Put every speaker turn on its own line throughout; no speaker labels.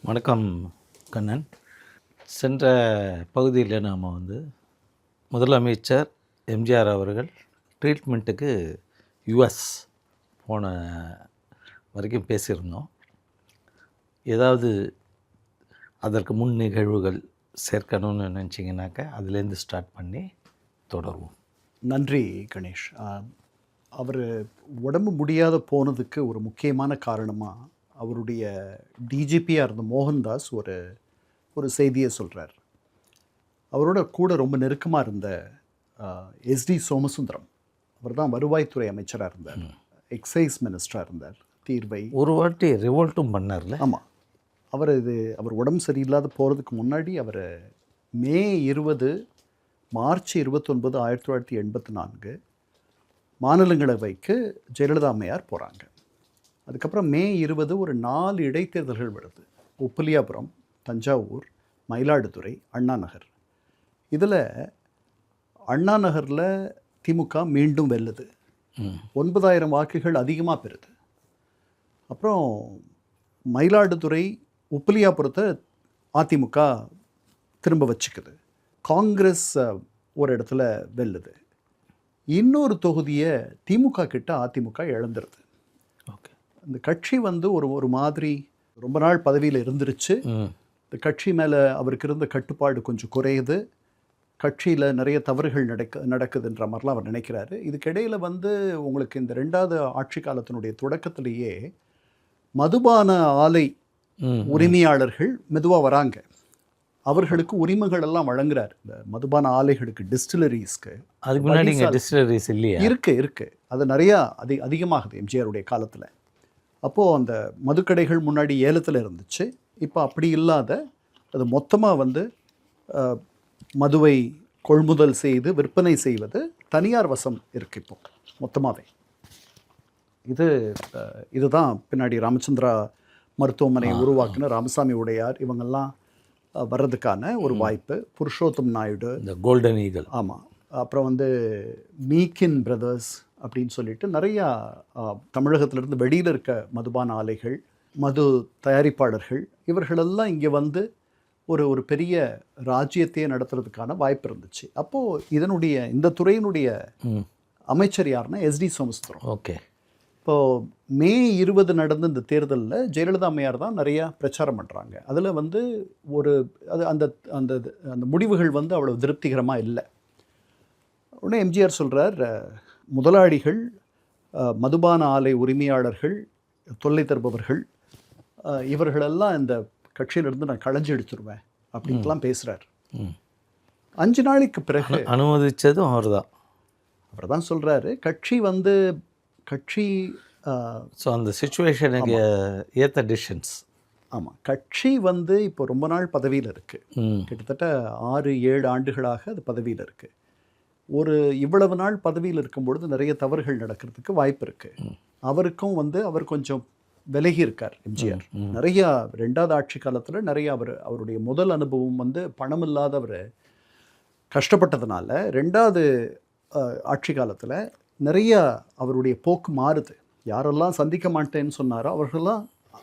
வணக்கம் கண்ணன். சென்ற பகுதியில் நாம் முதலமைச்சர் எம்ஜிஆர் அவர்கள் ட்ரீட்மெண்ட்டுக்கு யுஎஸ் போன வரைக்கும் பேசியிருந்தோம். ஏதாவது அதற்கு முன் நிகழ்வுகள் சேர்க்கணும்னு நினச்சிங்கனாக்கா அதுலேருந்து ஸ்டார்ட் பண்ணி தொடருவோம்.
நன்றி கணேஷ். அவர் உடம்பு முடியாத போனதுக்கு ஒரு முக்கியமான காரணமாக அவருடைய டிஜிபியாக இருந்த மோகன்தாஸ் ஒரு செய்தியை சொல்கிறார். அவரோட கூட ரொம்ப நெருக்கமாக இருந்த எஸ்டி சோமசுந்தரம், அவர் தான் வருவாய்த்துறை அமைச்சராக இருந்தார், எக்ஸைஸ் மினிஸ்டராக இருந்தார். தீர்வை
ஒரு வாட்டி ரிவோல்ட்டும் பண்ணார்ல.
ஆமாம், அவர் உடம்பு சரியில்லாத போகிறதுக்கு முன்னாடி அவர் மே 20 மார்ச் 29 1984 மாநிலங்களவைக்கு ஜெயலலிதா அம்மையார் போகிறாங்க. அதுக்கப்புறம் மே 20 ஒரு 4 இடைத்தேர்தல்கள் வருது. உப்பிலியாபுரம், தஞ்சாவூர், மயிலாடுதுறை, அண்ணா நகர். இதில் அண்ணா நகரில் திமுக மீண்டும் வெல்லுது, 9000 வாக்குகள் அதிகமாக பெறுது. அப்புறம் மயிலாடுதுறை, உப்பிலியாபுரத்தை அதிமுக திரும்ப வச்சுக்குது. காங்கிரஸ் ஒரு இடத்துல வெல்லுது. இன்னொரு தொகுதியை திமுக கிட்ட அதிமுக இழந்துருது.
ஓகே,
இந்த கட்சி ஒரு மாதிரி ரொம்ப நாள் பதவியில் இருந்துருச்சு. இந்த கட்சி மேலே அவருக்கு இருந்த கட்டுப்பாடு கொஞ்சம் குறையுது. கட்சியில் நிறைய தவறுகள் நடக்குதுன்ற மாதிரிலாம் அவர் நினைக்கிறாரு. இதுக்கிடையில் உங்களுக்கு இந்த 2வது ஆட்சி காலத்தினுடைய தொடக்கத்திலேயே மதுபான ஆலை உரிமையாளர்கள் மெதுவாக வராங்க. அவர்களுக்கு உரிமைகள் எல்லாம் வழங்குறாரு. இந்த மதுபான ஆலைகளுக்கு, டிஸ்டிலரிஸ்க்கு.
அதுக்கு முன்னாடி டிஸ்டிலரிஸ் இல்லையா?
இருக்கு. அது நிறையா அதிகமாகுது எம்ஜிஆருடைய காலத்தில். அப்போது அந்த மதுக்கடைகள் முன்னாடி ஏலத்தில் இருந்துச்சு. இப்போ அப்படி இல்லாத அது மொத்தமாக மதுவை கொள்முதல் செய்து விற்பனை செய்வது தனியார் வசம் இருக்குது இப்போ மொத்தமாகவே. இதுதான் பின்னாடி ராமச்சந்திரா மருத்துவமனையை உருவாக்குன ராமசாமி உடையார் இவங்கெல்லாம் வர்றதுக்கான ஒரு வாய்ப்பு. புருஷோத்தம் நாயுடு,
இந்த கோல்டன் ஈகிள்.
ஆமாம். அப்புறம் மீக்கின் பிரதர்ஸ் அப்படின்னு சொல்லிட்டு நிறையா தமிழகத்திலிருந்து வெளியில் இருக்க மதுபான ஆலைகள், மது தயாரிப்பாளர்கள், இவர்களெல்லாம் இங்கே ஒரு பெரிய ராஜ்யத்தையே நடத்துறதுக்கான வாய்ப்பு இருந்துச்சு. அப்போது இந்த துறையினுடைய அமைச்சர் யாருன்னா எஸ்டி சோமசுந்தரம்.
ஓகே.
இப்போது மே 20 நடந்த இந்த தேர்தலில் ஜெயலலிதா அம்மையார் தான் நிறையா பிரச்சாரம் பண்ணுறாங்க. அதில் அந்த அந்த அந்த முடிவுகள் அவ்வளோ திருப்திகரமாக இல்லை. உடனே எம்ஜிஆர் சொல்கிறார், முதலாளிகள், மதுபான ஆலை உரிமையாளர்கள், தொல்லை தருபவர்கள், இவர்களெல்லாம் இந்த கட்சியிலிருந்து நான் களைஞ்சு எடுத்துருவேன் அப்படின்ட்டுலாம் பேசுகிறார். 5 நாளைக்கு பிறகு
அனுமதித்ததும் அவர்
தான் சொல்கிறாரு. கட்சி
ஸோ அந்த சிச்சுவேஷனுக்கு ஏற்ற டிசிஷன்ஸ்.
ஆமாம், கட்சி இப்போ ரொம்ப நாள் பதவியில் இருக்குது. கிட்டத்தட்ட 6-7 ஆண்டுகளாக அது பதவியில் இருக்குது. இவ்வளவு நாள் பதவியில் இருக்கும்பொழுது நிறைய தவறுகள் நடக்கிறதுக்கு வாய்ப்பு இருக்குது. அவருக்கும் அவர் கொஞ்சம் விலகி இருக்கார் எம்ஜிஆர். நிறையா 2வது ஆட்சி காலத்தில் நிறைய அவருடைய முதல் அனுபவம் பணம் இல்லாதவர் கஷ்டப்பட்டதுனால 2வது ஆட்சி காலத்தில் நிறையா அவருடைய போக்கு மாறுது. யாரெல்லாம் சந்திக்க மாட்டேன்னு சொன்னாரோ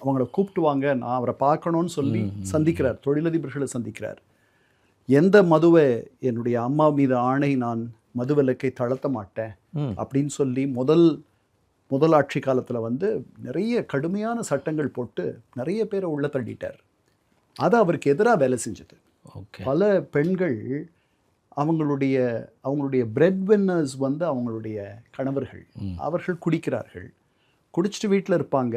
அவங்கள கூப்பிட்டு வாங்க, நான் அவரை பார்க்கணுன்னு சொல்லி சந்திக்கிறார். தொழிலதிபர்களை சந்திக்கிறார். எந்த மதுவை, என்னுடைய அம்மா மீது ஆணை, நான் மது விலக்கை தளர்த்த மாட்டேன் அப்படின்னு சொல்லி முதல் ஆட்சி காலத்தில் நிறைய கடுமையான சட்டங்கள் போட்டு நிறைய பேரை உள்ள தள்ளிட்டார். அது அவருக்கு எதிராக வேலை செஞ்சது. பல பெண்கள் அவங்களுடைய பிரெட் வின்னர்ஸ் அவங்களுடைய கணவர்கள், அவர்கள் குடிக்கிறார்கள். குடிச்சிட்டு வீட்டில் இருப்பாங்க,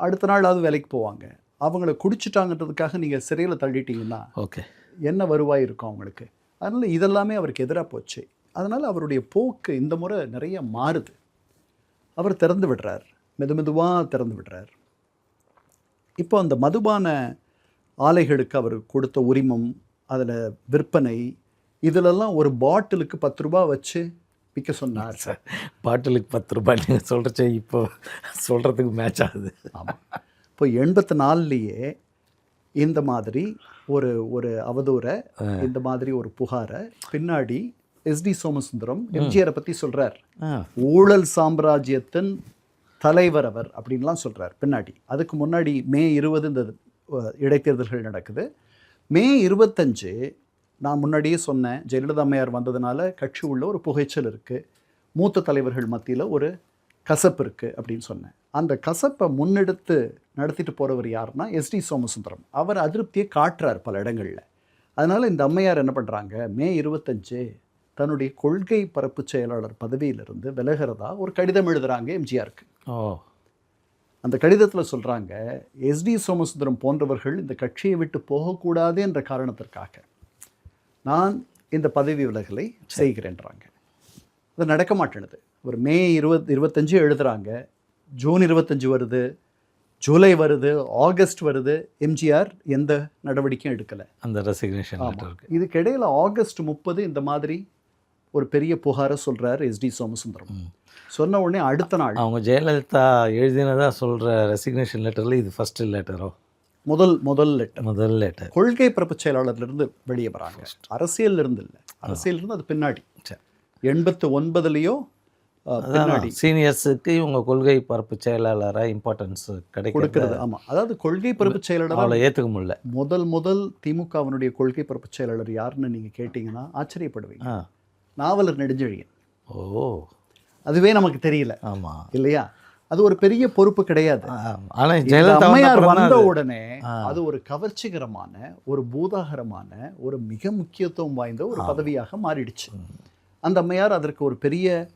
அடுத்த நாள் அது வேலைக்கு போவாங்க. அவங்கள குடிச்சிட்டாங்கன்றதுக்காக நீங்கள் சிறையில் தள்ளிட்டீங்கன்னா என்ன வருவாய் இருக்கும் அவங்களுக்கு? அதனால் இதெல்லாமே அவருக்கு எதிராக போச்சு. அதனால் அவருடைய போக்கு இந்த முறை நிறைய மாறுது. அவர் திறந்து விடுறார், மெதுவாக திறந்து விடுறார். இப்போ அந்த மதுபான ஆலைகளுக்கு அவர் கொடுத்த உரிமம், அதில் விற்பனை, இதிலெல்லாம் ஒரு பாட்டிலுக்கு 10 ரூபா வச்சு விற்க சொன்னார்.
சார், பாட்டிலுக்கு 10 ரூபாய் நீங்கள் சொல்கிறச்சே இப்போ சொல்கிறதுக்கு மேட்ச் ஆகுது.
ஆமாம். இப்போ 84லேயே இந்த மாதிரி ஒரு அவதூறை, இந்த மாதிரி ஒரு புகாரை பின்னாடி எஸ்டி சோமசுந்தரம் எம்ஜிஆரை பற்றி சொல்கிறார். ஊழல் சாம்ராஜ்யத்தின் தலைவர் அவர் அப்படின்லாம் சொல்கிறார் பின்னாடி. அதுக்கு முன்னாடி மே 20 இந்த இடைத்தேர்தல்கள் நடக்குது. மே 25 நான் முன்னாடியே சொன்னேன், ஜெயலலிதா அம்மையார் வந்ததுனால கட்சி உள்ள ஒரு புகைச்சல் இருக்குது, மூத்த தலைவர்கள் மத்தியில் ஒரு கசப்பு இருக்குது அப்படின்னு சொன்னேன். அந்த கசப்பை முன்னெடுத்து நடத்திட்டு போகிறவர் யாருன்னா எஸ்டி சோமசுந்தரம். அவர் அதிருப்தியை காட்டுறார் பல இடங்களில். அதனால் இந்த அம்மையார் என்ன பண்ணுறாங்க, மே 25 தன்னுடைய கொள்கை பரப்பு செயலாளர் பதவியிலிருந்து விலகிறதா ஒரு கடிதம் எழுதுகிறாங்க எம்ஜிஆருக்கு. அந்த கடிதத்தில் சொல்கிறாங்க, எஸ்டி சோமசுந்தரம் போன்றவர்கள் இந்த கட்சியை விட்டு போகக்கூடாது என்ற காரணத்திற்காக நான் இந்த பதவி விலகலை செய்கிறேன்றாங்க. அது நடக்க மாட்டேனுது. ஒரு மே 25 எழுதுகிறாங்க, ஜூன் 25 வருது, ஜூலை வருது, ஆகஸ்ட் வருது, எம்ஜிஆர் எந்த நடவடிக்கையும் எடுக்கலை.
அந்த ரெசிக்னேஷன்
இதுக்கு இடையில் ஆகஸ்ட் 30 இந்த மாதிரி ஒரு பெரிய புகாரை சொல்கிறார் எஸ்டி சோமசுந்தரம். சொன்ன உடனே அடுத்த நாள்
அவங்க ஜெயலலிதா எழுதினதா சொல்கிற ரெசிக்னேஷன் லெட்டரில் இது ஃபஸ்ட்டு லெட்டரோ? முதல் லெட்டர் கொள்கை பரப்பு செயலாளர்லேருந்து வெளியே வராங்க. அரசியலிருந்து இல்லை, அரசியலிருந்து அது பின்னாடி 89லேயோ பின்னாடி சீனியர்ஸுக்கு இவங்க கொள்கை பரப்பு செயலாளராக இம்பார்ட்டன்ஸ்
கொடுக்கறது. ஆமாம், அதாவது கொள்கை பரப்பு செயலாளர்
அவளை ஏற்றுக்க முடியல.
முதல் திமுகவினுடைய கொள்கை பரப்பு செயலாளர் யாருன்னு நீங்கள் கேட்டிங்கன்னா ஆச்சரியப்படுவீங்க, நாவலர் நெடுஞ்செழியன். அதுவே நமக்கு தெரியல. ஆமாம் இல்லையா? அது ஒரு பெரிய பொறுப்பு கிடையாது.
ஆனால்
அம்மையார் வந்த உடனே அது ஒரு கவர்ச்சிகரமான, ஒரு பூதாகரமான, ஒரு மிக முக்கியத்துவம் வாய்ந்த ஒரு பதவியாக மாறிடுச்சு. அந்த அம்மையார் அதற்கு ஒரு பெரிய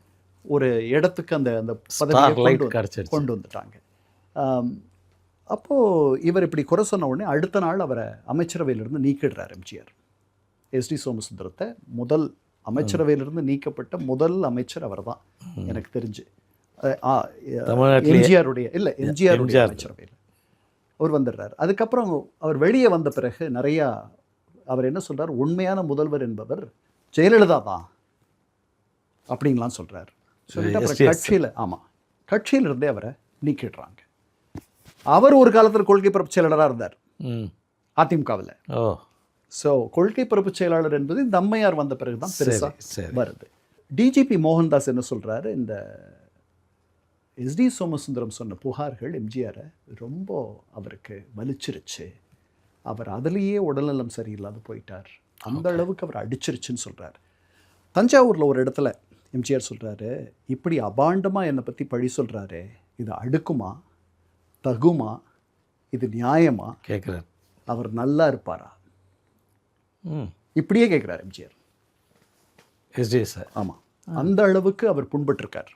ஒரு இடத்துக்கு அந்த அந்த பதவியை கொண்டு வந்துட்டாங்க. அப்போது இவர் இப்படி குறை சொன்ன உடனே அடுத்த நாள் அவரை அமைச்சரவையிலிருந்து நீக்கிடுறார் எம்ஜிஆர். எஸ்டி சோமசுந்தரத்தை அமைச்சரவையிலிருந்து நீக்கப்பட்ட முதல் அமைச்சர் அவர் தான் எனக்கு தெரிஞ்சு. எம்ஜிஆருடைய அமைச்சரவையில் அவர் வந்துடுறார். அதுக்கப்புறம் அவர் வெளியே வந்த பிறகு நிறையா அவர் என்ன சொல்கிறார், உண்மையான முதல்வர் என்பவர் ஜெயலலிதா தான் அப்படின்லாம் சொல்கிறார். சொல்லிட்டு அப்புறம் கட்சியிலிருந்தே அவரை நீக்கிடுறாங்க. அவர் ஒரு காலத்தில் கொள்கை பரப்பு செயலாளராக இருந்தார் அதிமுகவில். ஸோ கொள்கை பரப்பு செயலாளர் என்பது இந்த அம்மையார் வந்த பிறகு தான் பெருசாக வருது. டிஜிபி மோகன்தாஸ் என்ன சொல்கிறாரு, இந்த எஸ்டி சோமசுந்தரம் சொன்ன புகார்கள் எம்ஜிஆரை ரொம்ப அவருக்கு வலிச்சிருச்சு, அவர் அதுலேயே உடல்நலம் சரியில்லாத போயிட்டார், அந்த அளவுக்கு அவர் அடிச்சிருச்சுன்னு சொல்கிறார். தஞ்சாவூரில் ஒரு இடத்துல எம்ஜிஆர் சொல்கிறாரு, இப்படி அபாண்டமாக என்னை பற்றி பழி சொல்கிறாரு, இது அடுக்குமா, தகுமா, இது நியாயமா
கேட்குறார்,
அவர் நல்லா இருப்பாரா, இப்படியே கேட்குறார் எம்ஜிஆர்.
சார்
ஆமாம், அந்த அளவுக்கு அவர் புண்பட்டிருக்கார்.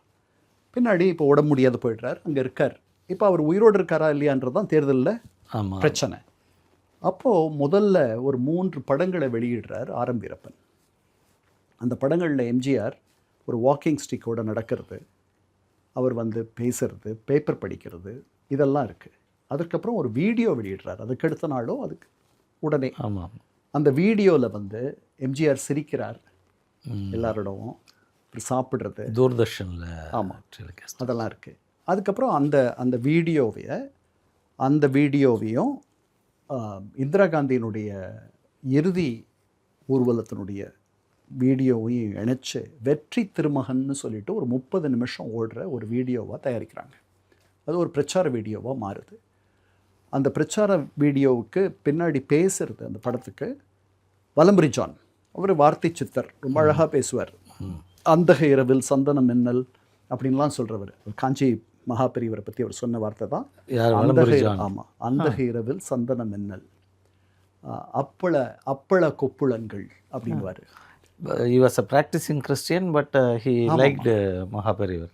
பின்னாடி இப்போ உடம்பு முடியாது போயிடுறார், அங்கே இருக்கார். இப்போ அவர் உயிரோடு இருக்காரா இல்லையான்றது தான் தேர்தலில் பிரச்சனை. அப்போது முதல்ல ஒரு 3 படங்களை வெளியிடுறார் ஆரம் வீரப்பன். அந்த படங்களில் எம்ஜிஆர் ஒரு வாக்கிங் ஸ்டிக்கோடு நடக்கிறது, அவர் வந்து பேசுறது, பேப்பர் படிக்கிறது, இதெல்லாம் இருக்குது. அதுக்கப்புறம் ஒரு வீடியோ வெளியிடுறார். அதுக்கடுத்த நாளோ அதுக்கு உடனே அந்த வீடியோவில் வந்து எம்ஜிஆர் சிரிக்கிறார் எல்லாரோடவும், சாப்பிட்றது,
தூர்தர்ஷனில்.
ஆமாம், அதெல்லாம் இருக்குது. அதுக்கப்புறம் அந்த வீடியோவையும் இந்திரா காந்தியினுடைய இறுதி ஊர்வலத்தினுடைய வீடியோவையும் இணைச்சு வெற்றி திருமகன்னு சொல்லிட்டு ஒரு 30 நிமிஷம் ஓடுற ஒரு வீடியோவாக தயாரிக்கிறாங்க. அது ஒரு பிரச்சார வீடியோவாக மாறுது. அந்த பிரச்சார வீடியோவுக்கு பின்னாடி பேசுகிறது அந்த படத்துக்கு வலம்புரி ஜான். அவர் வார்த்தை சித்தர், ரொம்ப அழகாக பேசுவார். அந்தக இரவில் சந்தன மின்னல் அப்படின்லாம் சொல்கிறவர். காஞ்சி மகாபெரியவரை பற்றி அவர் சொன்ன வார்த்தை தான் ஆமாம், அந்தக இரவில் சந்தன மின்னல், அப்பள கொப்புளங்கள் அப்படின்வார்.
He was a practicing Christian, but he liked Mahaperiyavar.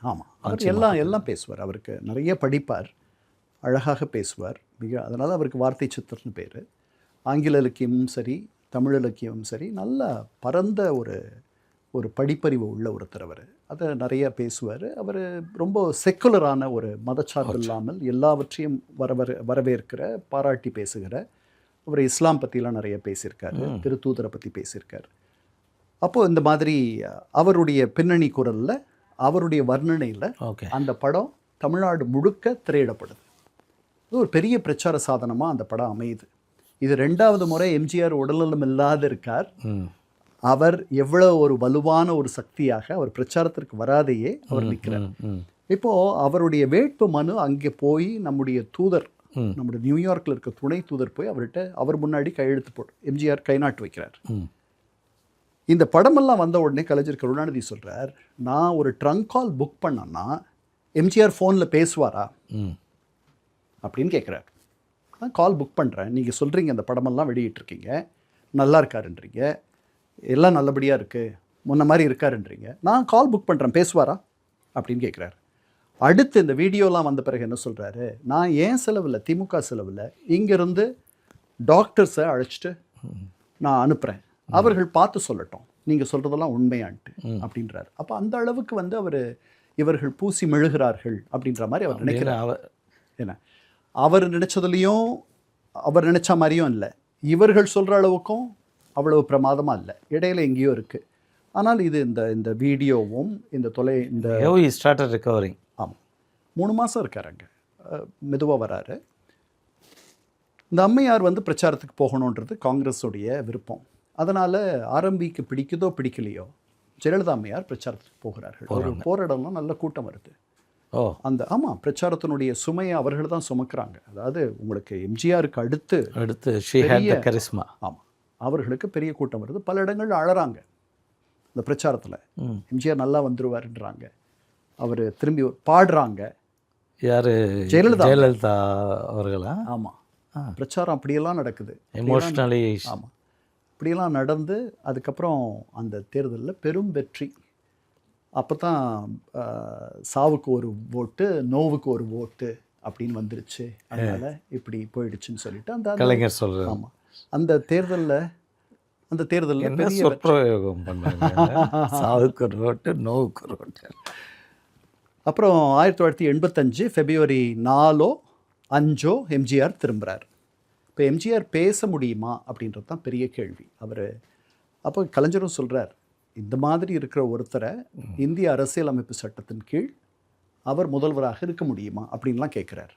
ஆமாம், அவர் எல்லாம் பேசுவார். அவருக்கு நிறைய படிப்பார், அழகாக பேசுவார் மிக. அதனால் அவருக்கு வார்த்தை சித்தர்னு பேர். ஆங்கில இலக்கியமும் சரி, தமிழ் இலக்கியமும் சரி, நல்ல பரந்த ஒரு படிப்பறிவு உள்ள ஒருத்தர் அவர். அதை நிறைய பேசுவார். அவர் ரொம்ப செக்குலரான, ஒரு மதச்சார்பு இல்லாமல் எல்லாவற்றையும் வரவேற்கிற, பாராட்டி பேசுகிற. அவர் இஸ்லாம் பற்றிலாம் நிறைய பேசியிருக்காரு, திருத்தூதரை பற்றி பேசியிருக்கார். அப்போது இந்த மாதிரி அவருடைய பின்னணி குரலில், அவருடைய வர்ணனையில் அந்த படம் தமிழ்நாடு முழுக்க திரையிடப்படுது. இது ஒரு பெரிய பிரச்சார சாதனமாக அந்த படம் அமையுது. இது 2வது முறை எம்ஜிஆர் உடல்நலம் இல்லாத இருக்கார். அவர் எவ்வளோ ஒரு வலுவான ஒரு சக்தியாக அவர் பிரச்சாரத்திற்கு வராதையே அவர் நிற்கிறார். இப்போது அவருடைய வேட்பு மனு அங்கே போய் நம்முடைய தூதர் நம்முடைய நியூயார்க்கில் இருக்க துணை தூதர் போய் அவர் முன்னாடி கையெழுத்து போட்டு எம்ஜிஆர் கை நாட்டு வைக்கிறார். இந்த படமெல்லாம் வந்த உடனே கலைஞர் கருணாநிதி சொல்கிறார், நான் ஒரு ட்ரங்க் கால் புக் பண்ணேன்னா எம்ஜிஆர் ஃபோனில் பேசுவாரா அப்படின்னு கேட்குறாரு. நான் கால் புக் பண்ணுறேன், நீங்கள் சொல்கிறீங்க அந்த படமெல்லாம் வெளியிட்ருக்கீங்க, நல்லா இருக்காருன்றீங்க, எல்லாம் நல்லபடியாக இருக்குது, முன்ன மாதிரி இருக்காருன்றீங்க, நான் கால் புக் பண்ணுறேன், பேசுவாரா அப்படின்னு கேட்குறாரு. அடுத்து இந்த வீடியோலாம் வந்த பிறகு என்ன சொல்கிறாரு, நான் ஏன் செலவில், திமுக செலவில் இங்கேருந்து டாக்டர்ஸை அழைச்சிட்டு நான் அனுப்புகிறேன், அவர்கள் பார்த்து சொல்லட்டும் நீங்கள் சொல்கிறதெல்லாம் உண்மையான்ட்டு அப்படின்றாரு. அப்போ அந்த அளவுக்கு வந்து இவர்கள் பூசி மெழுகிறார்கள் அப்படின்ற மாதிரி அவர் நினைக்கிறார். ஏன்னா அவர் நினச்சதுலேயும் அவர் நினச்ச மாதிரியும் இல்லை, இவர்கள் சொல்கிற அளவுக்கும் அவ்வளவு பிரமாதமாக இல்லை, இடையில எங்கேயோ இருக்குது. ஆனால் இது இந்த வீடியோவும் இந்த
ஸ்டார்டட் ரெக்கவரிங்.
ஆமாம், 3 மாதம் இருக்கார் அங்கே, மெதுவாக வராரு. இந்த அம்மையார் வந்து பிரச்சாரத்துக்கு போகணுன்றது காங்கிரஸுடைய விருப்பம். அதனால் ஆரம்பிக்கு பிடிக்குதோ பிடிக்கலையோ ஜெயலலிதா அம்மையார் பிரச்சாரத்துக்கு போகிறார்கள். ஒரு போராடலாம், நல்ல கூட்டம் வருது. ஆமாம், பிரச்சாரத்தினுடைய சுமையை அவர்கள் தான் சுமக்கிறாங்க. அதாவது உங்களுக்கு எம்ஜிஆருக்கு அடுத்து
கரிஸ்மா.
ஆமாம், அவர்களுக்கு பெரிய கூட்டம் வருது. பல இடங்கள் அழறாங்க இந்த பிரச்சாரத்தில். எம்ஜிஆர் நல்லா வந்துருவாருன்றாங்க. அவர் திரும்பி பாடுறாங்க.
யார்? ஜெயலலிதா அவர்களா?
ஆமாம், பிரச்சாரம் அப்படியெல்லாம் நடக்குது.
எமோஷ்னலி.
ஆமாம், இப்படியெல்லாம் நடந்து அதுக்கப்புறம் அந்த தேர்தலில் பெரும் வெற்றி. அப்போ தான் சாவுக்கு ஒரு ஓட்டு, நோவுக்கு ஒரு ஓட்டு அப்படின்னு வந்துருச்சு. அதனால் இப்படி போயிடுச்சுன்னு சொல்லிட்டு அந்த
கலைஞர் சொல்கிறார்.
ஆமாம், அந்த தேர்தலில்
பெரிய பிரயோகம் பண்ணாங்க. சாவுக்கு ஒரு ஓட்டு, நோவுக்கு ஒரு ஓட்டு.
அப்புறம் 1985 February 4 5 எம்ஜிஆர் திரும்புகிறார். இப்போ எம்ஜிஆர் பேச முடியுமா அப்படின்றது தான் பெரிய கேள்வி. அவர் அப்போ கலைஞரும் சொல்கிறார், இந்த மாதிரி இருக்கிற ஒருத்தரை இந்திய அரசியலமைப்பு சட்டத்தின் கீழ் அவர் முதல்வராக இருக்க முடியுமா அப்படின்லாம் கேட்குறார்.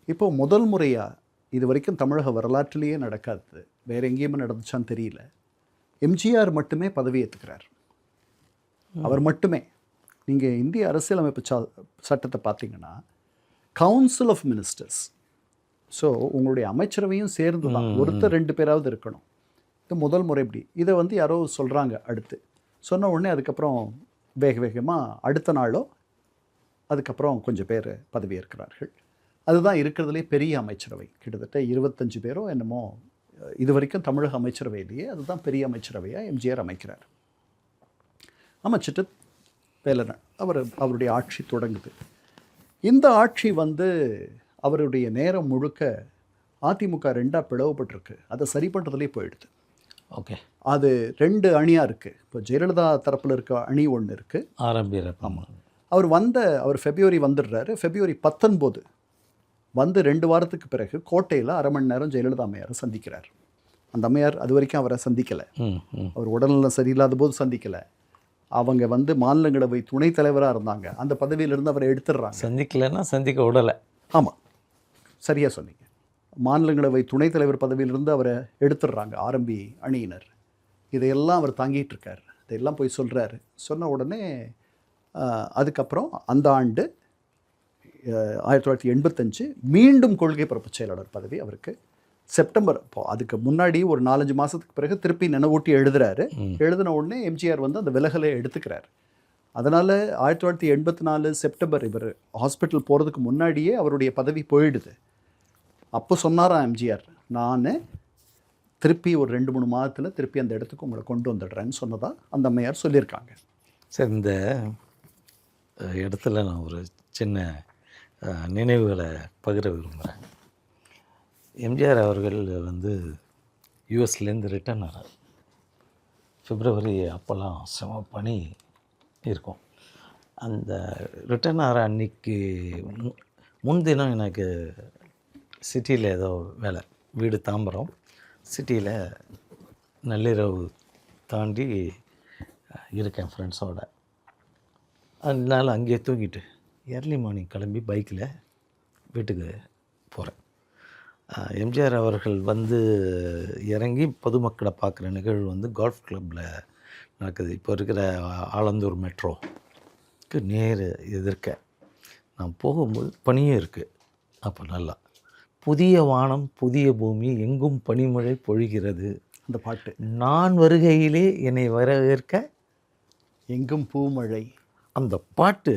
இப்போ முதல் முறையாக இது வரைக்கும் தமிழக வரலாற்றிலேயே நடக்காது, வேறு எங்கேயுமே நடந்துச்சான்னு தெரியல, எம்ஜிஆர் மட்டுமே பதவி ஏற்றுக்கிறார். அவர் மட்டுமே. நீங்கள் இந்திய அரசியலமைப்பு சட்டத்தை பார்த்தீங்கன்னா கவுன்சில் ஆஃப் மினிஸ்டர்ஸ், ஸோ உங்களுடைய அமைச்சரவையும் சேர்ந்து தான், ஒருத்தர் 2 பேராவது இருக்கணும். இது முதல் முறை. இப்படி இதை வந்து யாரோ சொல்கிறாங்க. அடுத்து சொன்ன உடனே அதுக்கப்புறம் வேகமாக அடுத்த நாளோ அதுக்கப்புறம் கொஞ்சம் பேர் பதவி ஏற்கிறார்கள். அதுதான் இருக்கிறதுலே பெரிய அமைச்சரவை. கிட்டத்தட்ட 25 பேரோ என்னமோ இது வரைக்கும் தமிழக அமைச்சரவையிலேயே அதுதான் பெரிய அமைச்சரவையாக எம்ஜிஆர் அமைக்கிறார். அமைச்சிட்டு வேலை அவருடைய ஆட்சி தொடங்குது. இந்த ஆட்சி வந்து அவருடைய நேரம் முழுக்க அதிமுக 2ஆக பிளவுபட்டிருக்கு. அதை சரி பண்ணுறதுலேயே போயிடுது.
ஓகே,
அது 2 அணியாக இருக்குது. இப்போ ஜெயலலிதா தரப்பில் இருக்க அணி ஒன்று இருக்குது,
ஆரம்பிக்கிற.
ஆமாம், அவர் February வந்துடுறாரு. February 19 வந்து 2 வாரத்துக்கு பிறகு கோட்டையில் 1/2 மணி நேரம் ஜெயலலிதா அம்மையாரை சந்திக்கிறார். அந்த அம்மையார் அது வரைக்கும் அவரை சந்திக்கலை. அவர் உடல்நலம் சரியில்லாத போது சந்திக்கலை. அவங்க வந்து மாநிலங்களவை துணைத் தலைவராக இருந்தாங்க. அந்த பதவியிலிருந்து அவரை எடுத்துடுறாங்க.
சந்திக்கலைன்னா சந்திக்க விடலை.
ஆமாம், சரியாக சொன்னீங்க. மாநிலங்களவை துணைத் தலைவர் பதவியிலிருந்து அவரை எடுத்துடுறாங்க ஆரம்பி அணியினர். இதையெல்லாம் அவர் தாங்கிட்டு இருக்கார். இதையெல்லாம் போய் சொல்கிறாரு. சொன்ன உடனே அதுக்கப்புறம் அந்த ஆண்டு 1985 மீண்டும் கொள்கை பரப்பு செயலாளர் பதவி அவருக்கு. செப்டம்பர், இப்போ அதுக்கு முன்னாடி ஒரு 4-5 மாதத்துக்கு பிறகு திருப்பி நினைவூட்டி எழுதுறாரு. எழுதின உடனே எம்ஜிஆர் வந்து அந்த விலகலை எடுத்துக்கிறார். அதனால் 1984 செப்டம்பர் இவர் ஹாஸ்பிட்டல் போகிறதுக்கு முன்னாடியே அவருடைய பதவி போயிடுது. அப்போ சொன்னாராம் எம்ஜிஆர், நான் திருப்பி ஒரு 2-3 மாதத்தில் திருப்பி அந்த இடத்துக்கு உங்களை கொண்டு வந்துடுறேன்னு சொன்னதாக அந்த அம்மையார் சொல்லியிருக்காங்க.
சார், இந்த இடத்துல நான் ஒரு சின்ன நினைவுகளை பகிர விரும்புகிறேன். எம்ஜிஆர் அவர்கள் வந்து யூஎஸ்லேருந்து ரிட்டர்ன் ஆனார். February அப்போல்லாம் செம பனி இருக்கும். அந்த ரிட்டர்ன் ஆகிற அன்னைக்கு முன்தினம் எனக்கு சிட்டியில் ஏதோ வேலை, வீடு தாம்பரம், சிட்டியில் நள்ளிரவு தாண்டி இருக்கேன் ஃப்ரெண்ட்ஸோட. அதனால் அங்கேயே தூங்கிட்டு ஏர்லி மார்னிங் கிளம்பி பைக்கில் வீட்டுக்கு போகிறேன். எம்ஜிஆர் அவர்கள் வந்து இறங்கி பொதுமக்களை பார்க்குற நிகழ்வு வந்து கோல்ஃப் கிளப்பில் நடக்குது. இப்போ இருக்கிற ஆலந்தூர் மெட்ரோக்கு நேர் எதிர்க்க நான் போகும்போது பனியும் இருக்குது. அப்போ நல்லா புதிய வானம் புதிய பூமி எங்கும் பனிமழை பொழிகிறது,
அந்த பாட்டு
நான் வருகையிலே என்னை வரவேற்க
எங்கும் பூமழை.
அந்த பாட்டு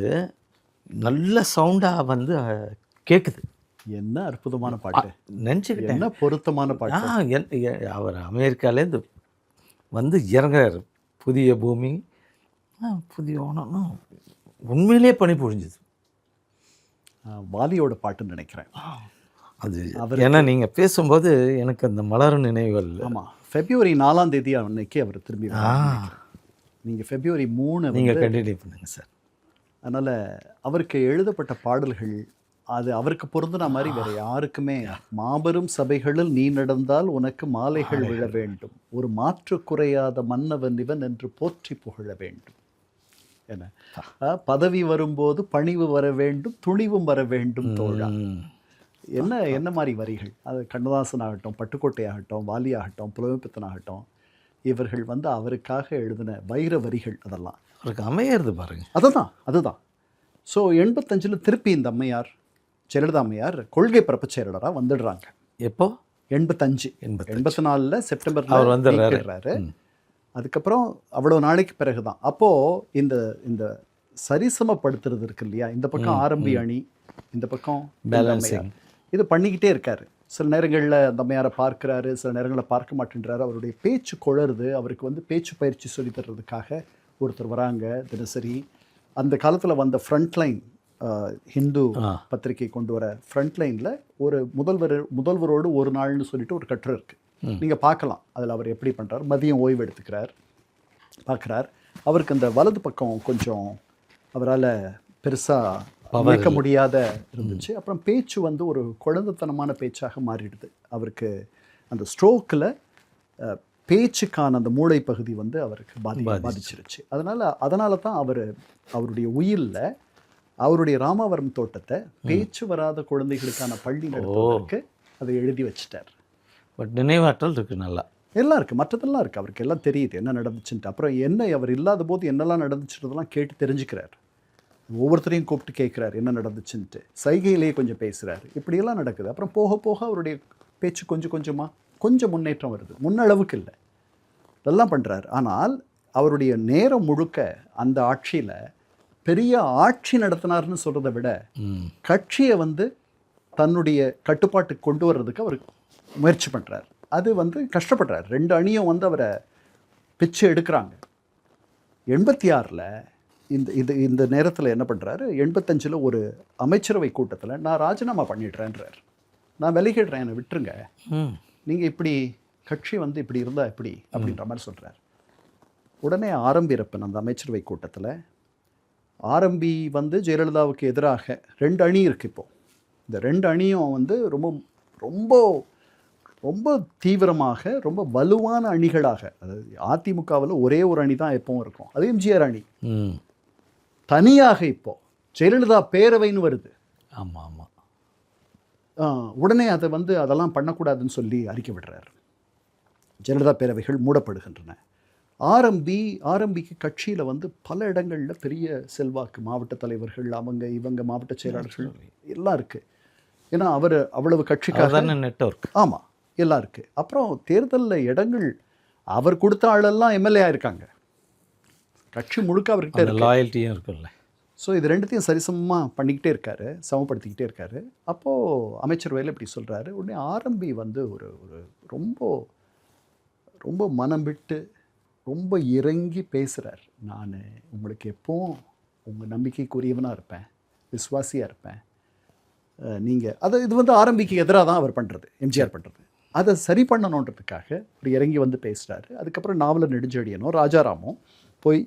நல்ல சவுண்டாக வந்து கேட்குது.
என்ன அற்புதமான பாட்டு,
நினச்சிக்கிட்டேன்
என்ன பொருத்தமான பாட்டு.
அவர் அமெரிக்காலேருந்து வந்து இறங்குறாரு. புதிய பூமி புதிய வானம்னா உண்மையிலே பனி பொழிஞ்சுது.
வாலியோட பாட்டுன்னு நினைக்கிறேன்
அது. ஏன்னா நீங்கள் பேசும்போது எனக்கு அந்த மலரும் நினைவுகள்.
ஆமாம், February 4ஆம் தேதி அன்னைக்கு அவர் திரும்பி நீங்கள் February 3
நீங்கள் கண்டினியூ பண்ணுங்க சார்.
அதனால் அவருக்கு எழுதப்பட்ட பாடல்கள் அது அவருக்கு பொருந்தின மாதிரி வேறு யாருக்குமே. மாபெரும் சபைகளில் நீ நடந்தால் உனக்கு மாலைகள் விழ வேண்டும், ஒரு மாற்று குறையாத மன்னவன் இவன் என்று போற்றி புகழ வேண்டும். என்ன பதவி வரும்போது பணிவு வர வேண்டும், துணிவும் வர வேண்டும் தோழா. என்ன மாதிரி வரிகள் அது. கண்ணதாசன் ஆகட்டும், பட்டுக்கோட்டை ஆகட்டும், வாலி ஆகட்டும், புலமைப்பித்தன் ஆகட்டும், இவர்கள் வந்து அவருக்காக எழுதின வைர வரிகள் அதெல்லாம்
அவருக்கு அமையிறது பாருங்க.
அதுதான். ஸோ 85 திருப்பி இந்த அம்மையார், ஜெயலலிதா அம்மையார் கொள்கை பரப்புச் செயலாளராக வந்துடுறாங்க.
எப்போ?
85 84 செப்டம்பரில்
அவர் வந்துடுறாரு.
அதுக்கப்புறம் அவ்வளோ நாளைக்கு பிறகு தான் அப்போது இந்த சரிசமப்படுத்துறது இருக்கு இல்லையா, இந்த பக்கம் ஆரம்பி அணி, இந்த பக்கம்
பேலன்சிங்,
இது பண்ணிக்கிட்டே இருக்காரு. சில நேரங்களில் அந்த அம்மையாரை பார்க்குறாரு, சில நேரங்களில் பார்க்க மாட்டேன்றாரு. அவருடைய பேச்சு குளருது. அவருக்கு வந்து பேச்சு பயிற்சி சொல்லி தர்றதுக்காக ஒருத்தர் வராங்க தினசரி. அந்த காலத்தில் வந்த ஃப்ரண்ட்லைன் ஹிந்து பத்திரிகை கொண்டு வர ஃப்ரண்ட்லைனில் ஒரு முதல்வரோடு ஒரு நாள்னு சொல்லிட்டு ஒரு கட்டுரை இருக்குது. நீங்கள் பார்க்கலாம் அதில் அவர் எப்படி பண்ணுறார். மதியம் ஓய்வு எடுத்துக்கிறார், பார்க்குறார். அவருக்கு அந்த வலது பக்கம் கொஞ்சம் அவரால் பெருசாக வைக்க முடியாத இருந்துச்சு. அப்புறம் பேச்சு வந்து ஒரு குழந்தைத்தனமான பேச்சாக மாறிடுது. அவருக்கு அந்த ஸ்ட்ரோக்கில் பேச்சுக்கான அந்த மூளை பகுதி வந்து அவருக்கு பாதிச்சிருச்சு. அதனால தான் அவருடைய உயிரில் அவருடைய ராமாவரம் தோட்டத்தை பேச்சு வராத குழந்தைகளுக்கான பள்ளி நடத்துவதற்கு அதை எழுதி வச்சிட்டார்.
பட் நினைவாற்றல் இருக்குது, நல்லா
எல்லாம் இருக்குது, மற்றதெல்லாம் இருக்குது. அவருக்கு எல்லாம் தெரியுது என்ன நடந்துச்சுன்ட்டு. அப்புறம் அவர் இல்லாத போது என்னெல்லாம் நடந்துச்சுன்றதெல்லாம் கேட்டு தெரிஞ்சுக்கிறார். ஒவ்வொருத்தரையும் கூப்பிட்டு கேட்குறாரு என்ன நடந்துச்சுன்ட்டு. சைகையிலேயே கொஞ்சம் பேசுகிறாரு. இப்படியெல்லாம் நடக்குது. அப்புறம் போக போக அவருடைய பேச்சு கொஞ்சம் முன்னேற்றம் வருது. முன்னளவுக்கு இல்லை, இதெல்லாம் பண்ணுறாரு. ஆனால் அவருடைய நேரம் முழுக்க அந்த ஆட்சியில் பெரிய ஆட்சி நடத்தினார்னு சொல்கிறத விட கட்சியை வந்து தன்னுடைய கட்டுப்பாட்டுக்கு கொண்டு வர்றதுக்கு அவர் முயற்சி பண்ணுறார். அது வந்து கஷ்டப்படுறார். 2 அணியும் வந்து அவரை பிச்சு எடுக்கிறாங்க. 86 இந்த நேரத்தில் என்ன பண்ணுறாரு, 85 ஒரு அமைச்சரவை கூட்டத்தில் நான் ராஜினாமா பண்ணிடுறேன்றார். நான் விலகிடுறேன், என்னை விட்டுருங்க, நீங்கள் இப்படி கட்சி வந்து இப்படி இருந்தால் எப்படி அப்படின்ற மாதிரி சொல்கிறார். உடனே ஆரம்பிரப்பன் அந்த அமைச்சரவை கூட்டத்தில் ஆரம்பி வந்து ஜெயலலிதாவுக்கு எதிராக 2 அணி இருக்குது. இப்போது இந்த 2 அணியும் வந்து ரொம்ப ரொம்ப ரொம்ப தீவிரமாக ரொம்ப வலுவான அணிகளாக, அதாவது அதிமுகவில் ஒரே ஒரு அணி தான் எப்பவும் இருக்கும், அது எம்ஜிஆர் அணி. தனியாக இப்போது ஜெயலலிதா பேரவைன்னு வருது.
ஆமாம் ஆமாம்.
உடனே அதை வந்து அதெல்லாம் பண்ணக்கூடாதுன்னு சொல்லி அறிக்கை விடுறார். ஜெயலலிதா பேரவைகள் மூடப்படுகின்றன. ஆரம்பிக்கு கட்சியில் வந்து பல இடங்களில் பெரிய செல்வாக்கு, மாவட்ட தலைவர்கள், இவங்க மாவட்ட செயலாளர்கள் எல்லாம் இருக்குது. ஏன்னா அவர் அவ்வளவு கட்சிக்காக
நெட்வொர்க்.
ஆமாம், எல்லாம் இருக்குது. அப்புறம் தேர்தலில் இடங்கள் அவர் கொடுத்த ஆளெல்லாம் எம்எல்ஏ இருக்காங்க. கட்சி முழுக்க அவர்கிட்ட
லாயல்ட்டியும் இருக்குல்ல.
ஸோ இது ரெண்டுத்தையும் சரிசமமாக பண்ணிக்கிட்டே இருக்காரு, சமப்படுத்திக்கிட்டே இருக்காரு. அப்போது அமைச்சரவையில் இப்படி சொல்கிறாரு. உடனே ஆரம்பி வந்து ஒரு ரொம்ப ரொம்ப மனம் விட்டு ரொம்ப இறங்கி பேசுகிறார். நான் உங்களுக்கு எப்போவும் உங்கள் நம்பிக்கைக்குரியவனாக இருப்பேன், விசுவாசியாக இருப்பேன். நீங்கள் இது வந்து ஆரம்பிக்கு எதிராக தான் அவர் பண்ணுறது, எம்ஜிஆர் பண்ணுறது. அதை சரி பண்ணணுன்றதுக்காக ஒரு இறங்கி வந்து பேசுகிறாரு. அதுக்கப்புறம் நாவலர் நெடுஞ்செழியனும் ராஜாராமும் போய்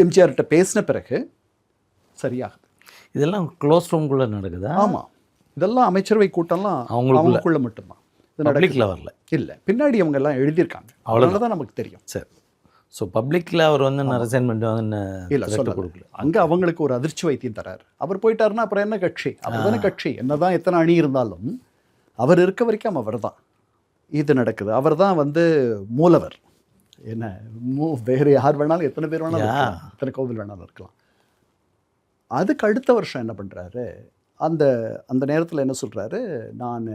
எம்ஜிஆர்கிட்ட பேசின பிறகு சரியாகுது.
இதெல்லாம் க்ளோஸ் ரூம்குள்ளே நடக்குதா?
ஆமாம், இதெல்லாம் அமைச்சரவை கூட்டம்லாம் அவங்களுக்குள்ள மட்டும்தான். இது
பப்ளிக்கில் வரல.
இல்லை, பின்னாடி அவங்க எல்லாம் எழுதியிருக்காங்க, அவ்வளோதான் தான் நமக்கு தெரியும்.
சரி. ஸோ பப்ளிக்கில் அவர் வந்து ரெசைன்மெண்ட் வந்து
இல்லை சொல்ல கொடுக்கல. அங்கே அவங்களுக்கு ஒரு அதிர்ச்சி வைத்தியம் தரார். அவர் போயிட்டாருன்னா அப்புறம் என்ன கட்சி? அவர் தானே கட்சி. என்ன தான் எத்தனை அணி இருந்தாலும் அவர் இருக்க வரைக்கும் அவர் தான் இது நடக்குது. அவர் தான் வந்து மூலவர். என்ன வேறு யார் வேணாலும், எத்தனை பேர் வேணாலும், எத்தனை கோவில் வேணாலும் இருக்கலாம். அதுக்கு அடுத்த வருஷம் என்ன பண்ணுறாரு, அந்த அந்த நேரத்தில் என்ன சொல்கிறாரு, நான்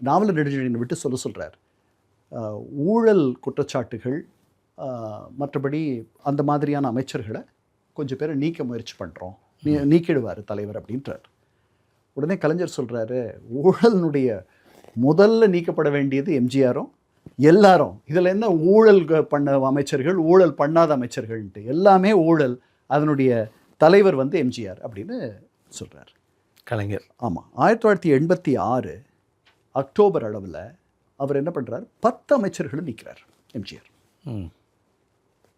நாவலர் நெடுஞ்செழியனை விட்டு சொல்கிறார், ஊழல் குற்றச்சாட்டுகள் மற்றபடி அந்த மாதிரியான அமைச்சர்களை கொஞ்சம் பேரை நீக்க முயற்சி பண்ணுறோம், நீக்கிடுவார் தலைவர் அப்படின்றார். உடனே கலைஞர் சொல்கிறாரு, ஊழலினுடைய முதல்ல நீக்கப்பட வேண்டியது எம்ஜிஆரும் எல்லாரும், இதில் என்ன ஊழல் பண்ண அமைச்சர்கள் ஊழல் பண்ணாத அமைச்சர்கள்ன்ட்டு, எல்லாமே ஊழல், அதனுடைய தலைவர் வந்து எம்ஜிஆர் அப்படின்னு சொல்கிறார்
கலைஞர்.
ஆமாம். 1986 அக்டோபர் அளவில் அவர் என்ன பண்ணுறார், 10 அமைச்சர்களை நீக்கிறார் எம்ஜிஆர்.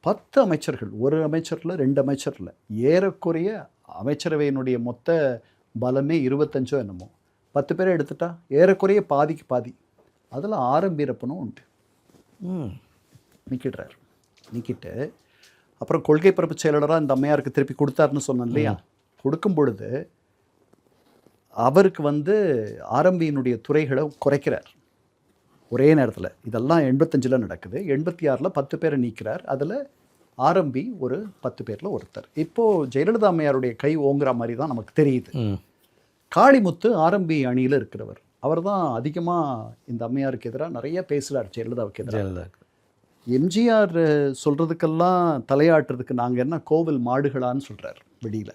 10 அமைச்சர்கள், ஒரு அமைச்சரில் 2 அமைச்சரில், ஏறக்குறைய அமைச்சரவையினுடைய மொத்த பலமே 25 என்னமோ, 10 பேரை எடுத்துட்டா ஏறக்குறைய பாதிக்கு பாதி. அதில் ஆரம் வீரப்பனும் உண்டு. நீக்கிடுறார். நீக்கிட்டு அப்புறம் கொள்கை பரப்பு செயலாளராக இந்த அம்மையாருக்கு திருப்பி கொடுத்தாருன்னு சொன்னேன் இல்லையா, கொடுக்கும் பொழுது அவருக்கு வந்து ஆரம்பியினுடைய துறைகளை குறைக்கிறார் ஒரே நேரத்தில். இதெல்லாம் 85 நடக்குது. 86 10 பேரை நீக்கிறார். அதில் ஆரம்பி ஒரு 10 பேரில் ஒருத்தர். இப்போது ஜெயலலிதா அம்மையாருடைய கை ஓங்குற மாதிரி தான் நமக்கு தெரியுது. காளிமுத்து ஆரம்பி அணியில் இருக்கிறவர். அவர் தான் அதிகமாக இந்த அம்மையாருக்கு எதிராக நிறைய பேசுகிறார், ஜெயலலிதாவுக்கு எதிராக. எம்ஜிஆர் சொல்கிறதுக்கெல்லாம் தலையாட்டுறதுக்கு நாங்கள் என்ன கோவில் மாடுகளான்னு சொல்கிறார் வெளியில்.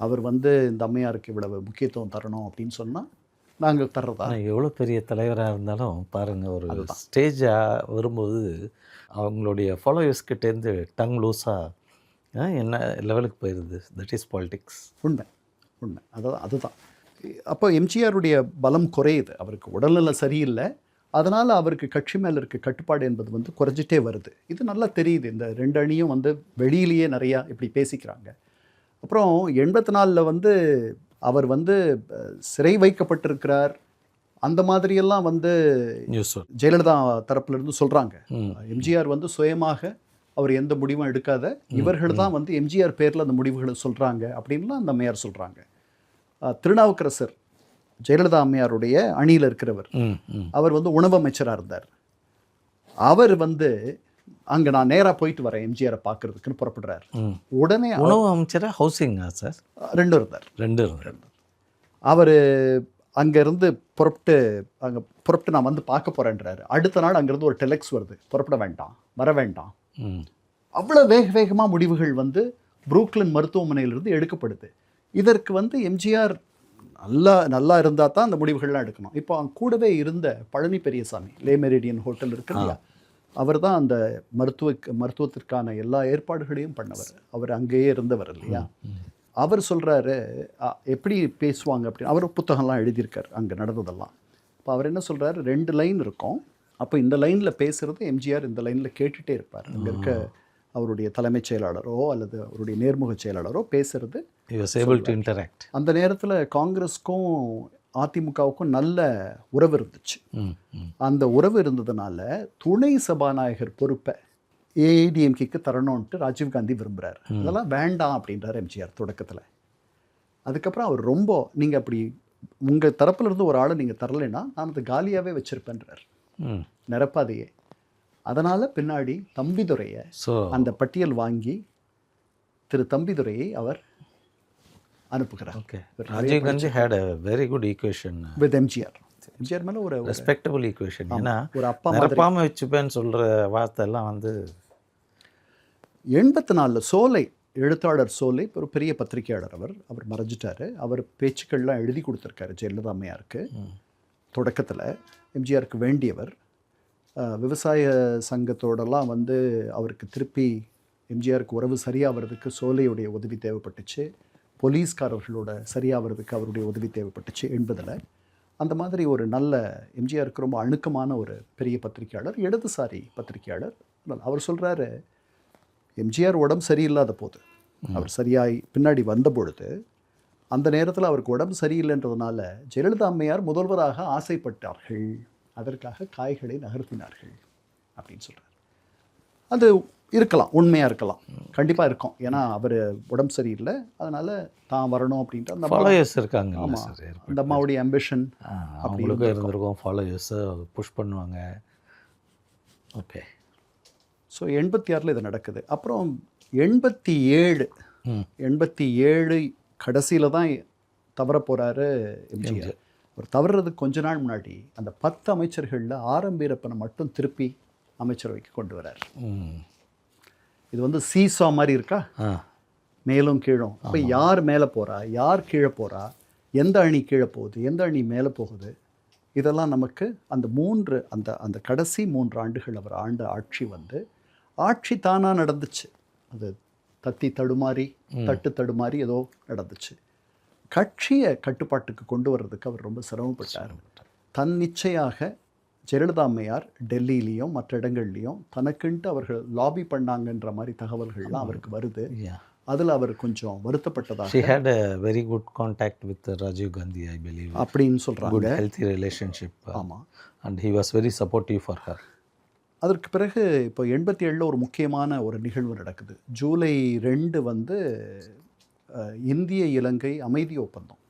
அவர் வந்து இந்த அம்மையாருக்கு இவ்வளவு முக்கியத்துவம் தரணும் அப்படின்னு சொன்னால் நாங்கள் தர்றதா.
எவ்வளோ பெரிய தலைவராக இருந்தாலும் பாருங்கள், ஒரு ஸ்டேஜாக வரும்போது அவங்களுடைய ஃபாலோவர்ஸ்கிட்டேருந்து டங் லூஸாக என்ன லெவலுக்கு போயிடுது. That is politics.
உண்மை உண்மை. அதுதான். அப்போ எம்ஜிஆருடைய பலம் குறையுது. அவருக்கு உடல்நல சரியில்லை, அதனால் அவருக்கு கட்சி மேலே இருக்க கட்டுப்பாடு என்பது வந்து குறைஞ்சிட்டே வருது. இது நல்லா தெரியுது. இந்த 2 அணியும் வந்து வெளியிலேயே நிறையா இப்படி பேசிக்கிறாங்க. அப்புறம் 84 வந்து அவர் வந்து சிறை வைக்கப்பட்டிருக்கிறார், அந்த மாதிரியெல்லாம் வந்து ஜெயலலிதா தரப்புலேருந்து சொல்கிறாங்க. எம்ஜிஆர் வந்து சுயமாக அவர் எந்த முடிவும் எடுக்காத, இவர்கள் தான் வந்து எம்ஜிஆர் பேரில் அந்த முடிவுகளை சொல்கிறாங்க அப்படின்லாம் அந்த அம்மையார் சொல்கிறாங்க. திருநாவுக்கரசர் ஜெயலலிதா அம்மையாருடைய அணியில் இருக்கிறவர், அவர் வந்து உணவு அமைச்சராக இருந்தார். அவர் வந்து அங்கே நான் நேராக போயிட்டு வரேன் எம்ஜிஆரை பார்க்கறதுக்குன்னு புறப்படுறார். உடனே
உணவு அமைச்சராக ஹவுசிங்கா சார்?
2 இருந்தார்.
2 இருந்தார்.
அவர் அங்கேருந்து புறப்பட்டு நான் வந்து பார்க்க போகிறேன்றாரு. அடுத்த நாள் அங்கேருந்து ஒரு டெலெக்ஸ் வருது, புறப்பட வேண்டாம், வர வேண்டாம். அவ்வளோ வேகமாக முடிவுகள் வந்து புரூக்லின் மருத்துவமனையிலிருந்து எடுக்கப்படுது. இதற்கு வந்து எம்ஜிஆர் நல்லா இருந்தால் தான் அந்த முடிவுகள்லாம் எடுக்கணும். இப்போ அவங்க கூடவே இருந்த பழனி பெரியசாமி, லே மெரிடியன் ஹோட்டல் இருக்கு இல்லையா, அவர் தான் அந்த மருத்துவத்திற்கான எல்லா ஏற்பாடுகளையும் பண்ணவர். அவர் அங்கேயே இருந்தவர் இல்லையா. அவர் சொல்கிறாரு எப்படி பேசுவாங்க அப்படின்னு. அவர் புத்தகம்லாம் எழுதியிருக்கார் அங்கே நடந்ததெல்லாம். இப்போ அவர் என்ன சொல்கிறாரு, 2 லைன் இருக்கும். அப்போ இந்த லைனில் பேசுகிறது எம்ஜிஆர் இந்த லைனில் கேட்டுகிட்டே இருப்பார். அங்கே இருக்க அவருடைய தலைமைச் செயலாளரோ அல்லது அவருடைய நேர்முக செயலாளரோ பேசுறது அந்த நேரத்தில் காங்கிரஸுக்கும் அதிமுகவுக்கும் நல்ல உறவு இருந்துச்சு. அந்த உறவு இருந்ததுனால துணை சபாநாயகர் பொறுப்பை ஏஐடிஎம்கேக்கு தரணும்ன்ட்டு ராஜீவ்காந்தி விரும்புகிறார். அதெல்லாம் வேண்டாம் அப்படின்றார் எம்ஜிஆர் தொடக்கத்தில். அதுக்கப்புறம் அவர் ரொம்ப, நீங்கள் அப்படி உங்கள் தரப்புலேருந்து ஒரு ஆளை நீங்கள் தரலைன்னா நான் அதை காலியாகவே வச்சுருப்பேன்றார், நிரப்பாதையே. அதனால் பின்னாடி தம்பிதுரையை அந்த பட்டியல் வாங்கி திரு தம்பிதுரையை அவர் அனுப்புகிறார்.
Rajiv Gandhi had a very good equation
with MGR மேலே ஒரு
ரெஸ்பெக்டபிள் ஈக்குவேஷன். ஏன்னா ஒரு அப்பா நிரப்பாமல் வச்சுப்பேன்னு சொல்கிற வார்த்தை எல்லாம் வந்து
84 சோலை எழுத்தாளர் சோலை ஒரு பெரிய பத்திரிகையாளர். அவர் மறைஞ்சிட்டார். அவர் பேச்சுக்கள்லாம் எழுதி கொடுத்துருக்காரு ஜெயலலிதா அம்மையாருக்கு. தொடக்கத்தில் எம்ஜிஆருக்கு வேண்டியவர். விவசாய சங்கத்தோடலாம் வந்து அவருக்கு திருப்பி எம்ஜிஆருக்கு உறவு சரியாகிறதுக்கு சோலையுடைய உதவி தேவைப்பட்டுச்சு. போலீஸ்காரர்களோட சரியாகிறதுக்கு அவருடைய உதவி தேவைப்பட்டுச்சு 80. அந்த மாதிரி ஒரு நல்ல எம்ஜிஆருக்கு ரொம்ப அணுக்கமான ஒரு பெரிய பத்திரிகையாளர், இடதுசாரி பத்திரிகையாளர். அவர் சொல்கிறாரு, எம்ஜிஆர் உடம்பு சரியில்லாத போது, அவர் சரியாய் பின்னாடி வந்த பொழுது, அந்த நேரத்தில் அவருக்கு உடம்பு சரியில்லைன்றதுனால ஜெயலலிதா அம்மையார் முதல்வராக ஆசைப்பட்டார்கள், அதற்காக காய்களை நகர்த்தினார்கள் அப்படின்னு சொல்கிறார். அது இருக்கலாம், உண்மையாக இருக்கலாம், கண்டிப்பாக இருக்கும். ஏன்னா அவர் உடம்பு சரியில்லை, அதனால் தான் வரணும் அப்படின்ட்டு அந்த
ஃபாலோயர்ஸ் இருக்காங்க.
ஆமாம், அந்த அம்மாவுடைய அம்பிஷன்
அவங்களுக்கும் இருந்திருக்கும். ஃபாலோயர்ஸை புஷ் பண்ணுவாங்க. ஓகே.
ஸோ 86 இது நடக்குது. அப்புறம் 87 கடைசியில் தான் தவற போகிறாரு எம்ஜிஆர். அவர் தவறுறதுக்கு கொஞ்ச நாள் முன்னாடி அந்த 10 அமைச்சர்களில் ஆர்.எம். வீரப்பனை மட்டும் திருப்பி அமைச்சரவைக்கு கொண்டு வரார். இது வந்து சீசா மாதிரி இருக்கா, மேலும் கீழும். அப்போ யார் மேலே போகிறா, யார் கீழே போகிறா, எந்த அணி கீழே போகுது, எந்த அணி மேலே போகுது, இதெல்லாம் நமக்கு அந்த அந்த கடைசி 3 ஆண்டுகள் அவர் ஆண்ட ஆட்சி வந்து ஆட்சி தானாக நடந்துச்சு. அது தட்டு தடுமாறி ஏதோ நடந்துச்சு. கட்சியை கட்டுப்பாட்டுக்கு கொண்டு வர்றதுக்கு அவர் ரொம்ப சிரமப்பட்டார். தன்னிச்சையாக ஜெயலலிதா அம்மையார் டெல்லியிலையும் மற்ற இடங்கள்லையும் தனக்குன்ட்டு அவர்கள் லாபி பண்ணாங்கன்ற மாதிரி தகவல்கள்லாம் அவருக்கு வருது. அதில் அவர் கொஞ்சம் வருத்தப்பட்டதாக.
She had a very good contact with Rajiv Gandhi, I believe.
அப்படின்னு சொல்கிறாங்க.
Good healthy relationship.
ஆமாம்.
And he was very supportive for her.
அதற்கு பிறகு இப்போ 87 ஒரு முக்கியமான ஒரு நிகழ்வு நடக்குது. ஜூலை 2 வந்து இந்திய இலங்கை அமைதி ஒப்பந்தம்.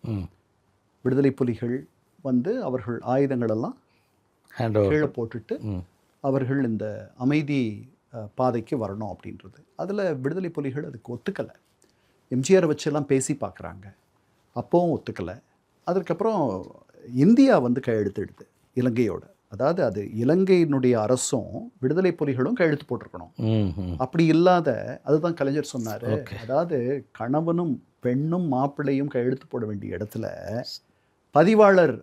விடுதலை புலிகள் வந்து அவர்கள் ஆயுதங்களெல்லாம் கீழே போட்டுட்டு அவர்கள் இந்த அமைதி பாதைக்கு வரணும் அப்படின்றது. அதில் விடுதலை புலிகள் அதுக்கு ஒத்துக்கலை. எம்ஜிஆர் வச்செல்லாம் பேசி பார்க்குறாங்க, அப்போவும் ஒத்துக்கலை. அதுக்கப்புறம் இந்தியா வந்து கையெழுத்திடுது இலங்கையோட. அதாவது அது இலங்கையினுடைய அரசும் விடுதலை புலிகளும் கையெழுத்து போட்டிருக்கணும். அப்படி இல்லாத, அதுதான் கலைஞர் சொன்னார், அதாவது கணவனும் பெண்ணும் மாப்பிள்ளையும் கையெழுத்து போட வேண்டிய இடத்துல பதிவாளர்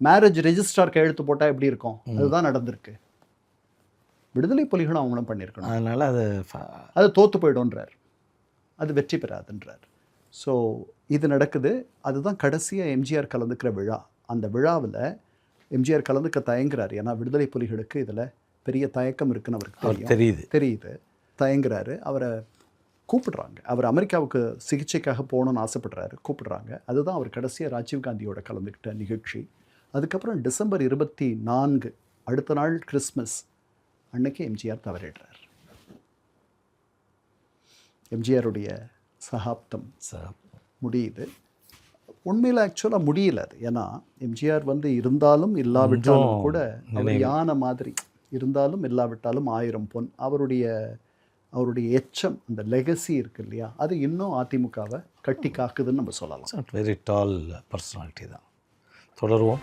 மேரேஜ் ரெஜிஸ்ட்ரார் கையெழுத்து போட்டால் எப்படி இருக்கும்? அதுதான் நடந்திருக்கு. விடுதலை புலிகளும் அவங்களும் பண்ணியிருக்கணும்.
அதனால்
அது தோற்று போய்டுன்றார், அது வெற்றி பெறாதுன்றார். ஸோ இது நடக்குது. அதுதான் கடைசியாக எம்ஜிஆர் கலந்துக்கிற விழா. அந்த விழாவில் எம்ஜிஆர் கலந்துக்க தயங்குறாரு. ஏன்னா விடுதலை புலிகளுக்கு இதில் பெரிய தயக்கம் இருக்குன்னு அவருக்கு தெரியுது. தயங்குறாரு. அவரை கூப்பிடுறாங்க. அவர் அமெரிக்காவுக்கு சிகிச்சைக்காக போகணுன்னு ஆசைப்படுறாரு, கூப்பிடுறாங்க. அதுதான் அவர் கடைசியாக ராஜீவ்காந்தியோட கலந்துக்கிட்ட நிகழ்ச்சி. அதுக்கப்புறம் டிசம்பர் 24 அடுத்த நாள் கிறிஸ்மஸ் அன்னைக்கு எம்ஜிஆர் தவறிடுறார். எம்ஜிஆருடைய சகாப்தம் முடியுது. உண்மையில் ஆக்சுவலாக முடியல அது. ஏன்னா எம்ஜிஆர் வந்து இருந்தாலும் இல்லாவிட்டாலும் கூட அவர் யானை மாதிரி, இருந்தாலும் இல்லாவிட்டாலும் 1000 பொன். அவருடைய எச்சம், அந்த லெகசி இருக்கு இல்லையா, அது இன்னும் அதிமுகவை கட்டி காக்குதுன்னு நம்ம சொல்லலாம்.
வெரி டால் பர்சனாலிட்டி தான். தொடருவோம்.